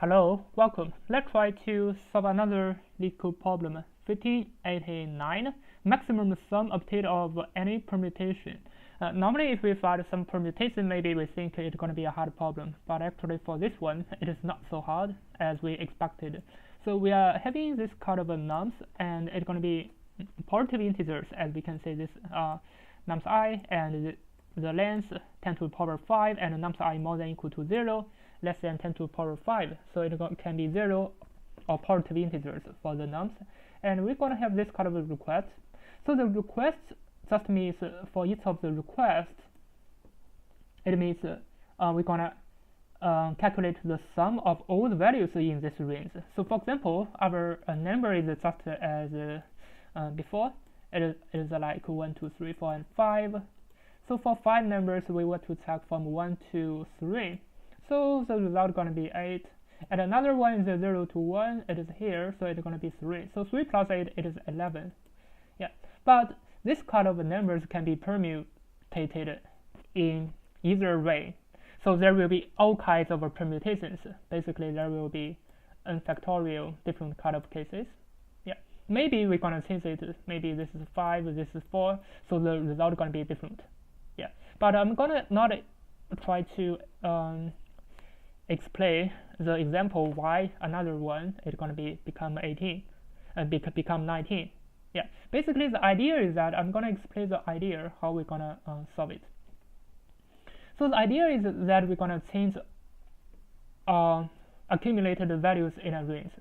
Hello, welcome. Let's try to solve another Leetcode problem. 1589, maximum sum obtained of any permutation. Normally if we find some permutation, maybe we think it's going to be a hard problem, but actually for this one, it is not so hard as we expected. So we are having this kind of nums, and it's going to be positive integers, as we can say this nums I, and the length 10 to the power 5, and nums I more than equal to 0, less than 10 to the power 5. So it can be 0 or positive integers for the nums. And we're going to have this kind of a request. So the request just means for each of the requests, it means we're going to calculate the sum of all the values in this range. So for example, our number is just as before. It is like 1, 2, 3, 4, and 5. So for 5 numbers, we want to check from 1 to 3. So the result is going to be 8. And another one is 0 to 1. It is here, so it's going to be 3. So 3 plus 8, it is 11. Yeah, but this kind of numbers can be permutated in either way. So there will be all kinds of permutations. Basically, there will be n factorial different kind of cases. Yeah, maybe we're going to change it. Maybe this is 5, this is 4. So the result is going to be different. Yeah, but I'm going to not try to explain the example why another one is going to become 18 and become 19. Yeah, basically the idea is that I'm going to explain the idea how we're going to solve it. So the idea is that we're going to change accumulated values in a range.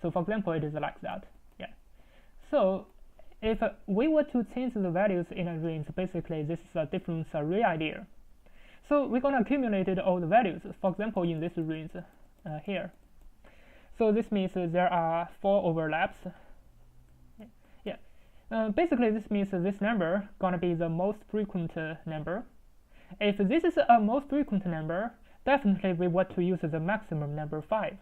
So for example, it is like that. Yeah. So if we were to change the values in a range, basically this is a difference array idea. So we're going to accumulate all the values, for example, in this range here. So this means there are 4 overlaps. Yeah. Basically, this means this number is going to be the most frequent number. If this is a most frequent number, definitely we want to use the maximum number 5.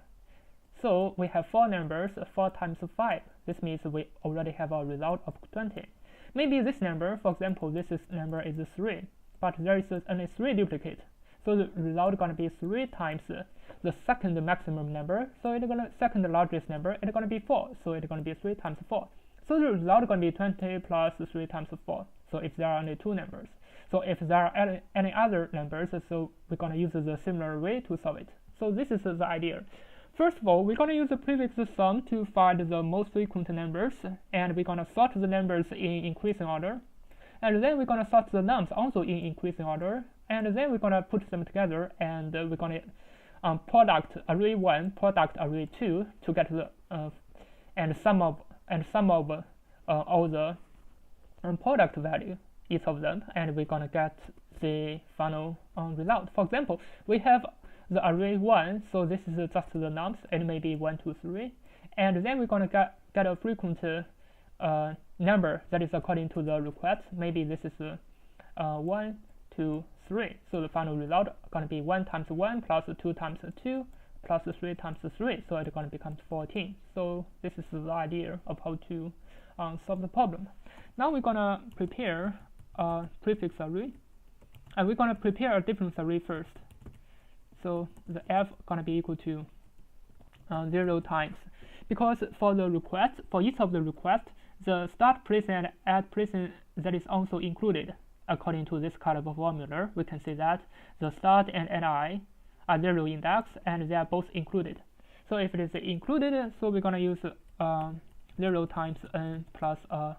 So we have 4 numbers, 4 times 5. This means we already have a result of 20. Maybe this number, for example, this number is 3. But there is only 3 duplicate, so the result is going to be 3 times the second maximum number. So it's going to second largest number. It's going to be 4. So it's going to be 3 times 4. So the result is going to be 20 plus 3 times 4. So if there are only 2 numbers. So if there are any other numbers, so we're going to use the similar way to solve it. So this is the idea. First of all, we're going to use the prefix sum to find the most frequent numbers, and we're going to sort the numbers in increasing order. And then we're going to sort the nums also in increasing order, and then we're going to put them together, and we're going to product array 1, product array 2 to get the and sum of all the product value, each of them, and we're going to get the final result. For example, we have the array 1, so this is just the nums, and maybe 1, 2, 3, and then we're going to get a frequent number that is according to the request. Maybe this is 1, 2, 3. So the final result is going to be 1 times 1 plus 2 times 2 plus 3 times 3. So it's going to become 14. So this is the idea of how to solve the problem. Now we're going to prepare a prefix array, and we're going to prepare a difference array first. So the f is going to be equal to 0 times, because for the request, for each of the requests, the start place and add place that is also included. According to this kind of formula, we can say that the start and ni are 0 index, and they are both included. So if it is included, so we're going to use 0 times n plus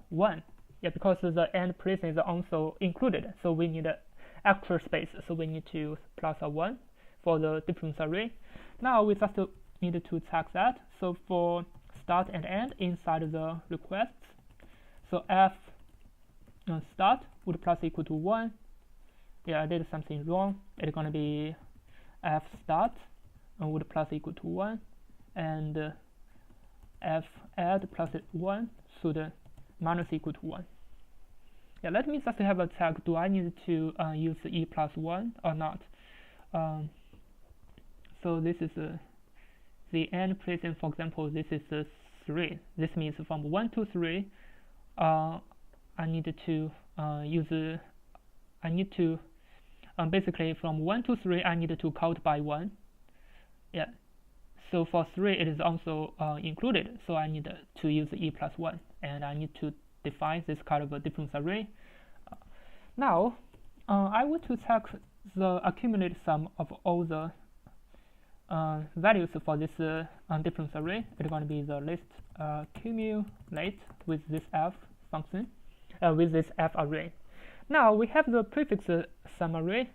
1. Yeah, because the end place is also included, so we need extra space. So we need to use plus 1 for the difference array. Now we just need to check that. So for start and end inside the requests, so f start would plus equal to 1. Yeah, I did something wrong. It's going to be f start would plus equal to 1, and f add plus 1 should minus equal to 1. Yeah, let me just have a check. Do I need to use e plus 1 or not? So this is the end place, and for example, this is 3. This means from 1 to 3, I need to basically from 1 to 3 I need to count by 1. Yeah, So for 3 it is also included, so I need to use e plus 1, and I need to define this kind of a difference array. Now I want to check the accumulated sum of all the values for this difference array. It's going to be the list accumulate with this f function, with this f array. Now we have the prefix sum array.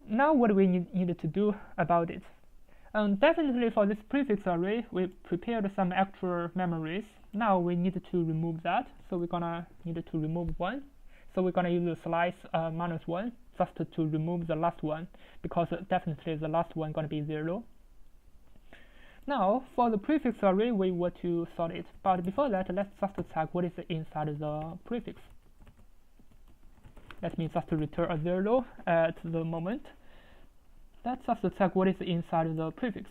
Now what we need to do about it? Definitely for this prefix array, we prepared some actual memories. Now we need to remove that, so we're gonna need to remove 1. So we're gonna use the slice minus 1 just to remove the last one, because definitely the last one gonna be 0. Now for the prefix array, we want to sort it, but before that, let's just check what is inside the prefix. Let me just return a 0 at the moment. Let's just check what is inside the prefix.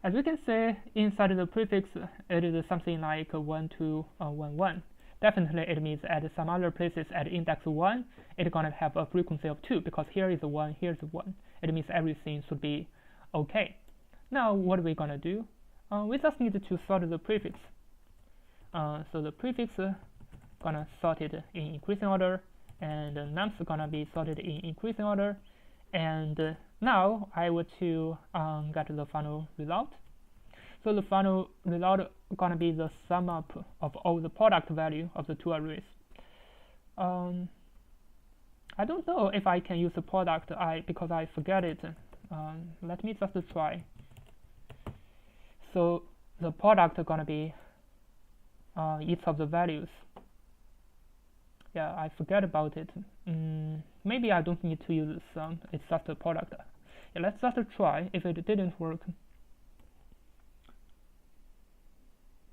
As we can see, inside the prefix, it is something like 1 to 1, 1. Definitely it means at some other places at index 1, it's gonna have a frequency of 2, because here is 1, here is 1. It means everything should be okay. Now what are we gonna do? We just need to sort the prefix. So the prefix gonna sort it in increasing order, and nums gonna be sorted in increasing order. And now I want to get the final result. So the final result gonna be the sum up of all the product value of the two arrays. I don't know if I can use the product because I forget it. Let me just try. So the product gonna be each of the values. Yeah, I forget about it. Maybe I don't need to use sum. It's just a product. Yeah, let's just try. If it didn't work.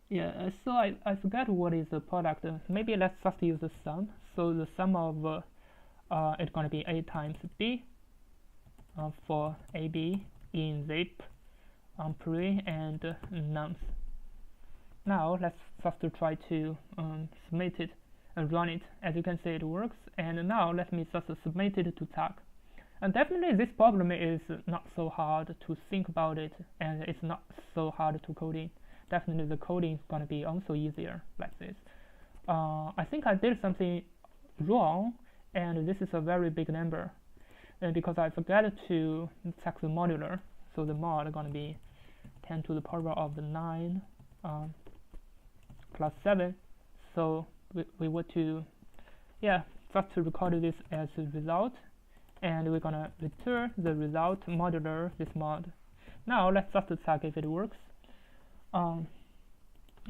Yeah, so I forget what is the product. Maybe let's just use the sum. So the sum of it's gonna be a times b for ab in zip, pre, and nums. Now let's just try to submit it and run it. As you can see, it works. And now let me just submit it to tag. And definitely this problem is not so hard to think about it, and it's not so hard to code in. Definitely the coding is going to be also easier like this. I think I did something wrong, and this is a very big number, and because I forgot to check the modular, so the mod is going to be 10 to the power of 9 plus 7. So we want to, yeah, just to record this as a result, and we're gonna return the result modular this mod. Now let's just check if it works.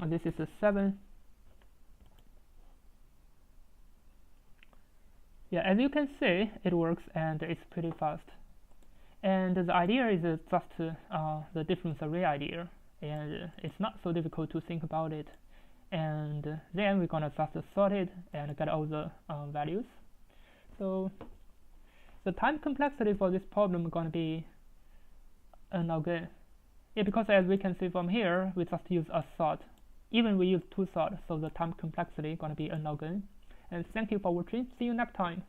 This is a 7. Yeah, as you can see, it works and it's pretty fast. And the idea is just the difference array idea, and it's not so difficult to think about it. And then we're gonna just sort it and get all the values. So the time complexity for this problem is gonna be log n. Yeah, because as we can see from here, we just use a sort. Even we use 2 sort, so the time complexity is gonna be log n. And thank you for watching. See you next time.